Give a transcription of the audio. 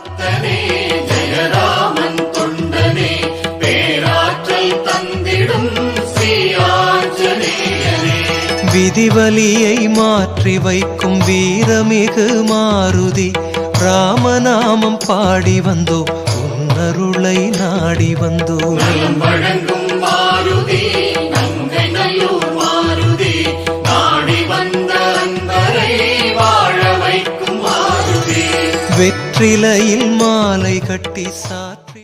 பக்தனே ஜெயராமன் தொண்டனே பேராற்றல் தந்திடும் ஸ்ரீ ஆஞ்சநேயனே. விதிவலியை மாற்றி வைக்கும் வீரமிகு மாருதி ராமநாமம் பாடி வந்தோ உன்னருளை நாடி வந்தோ. நலம் வழங்கும் மாருதி நங்கை நல்லூர் மாருதி நாடி வந்த அன்பரை வாழ வைக்கும் மாருதி. வெற்றிலையில் மாலை கட்டி சாற்றி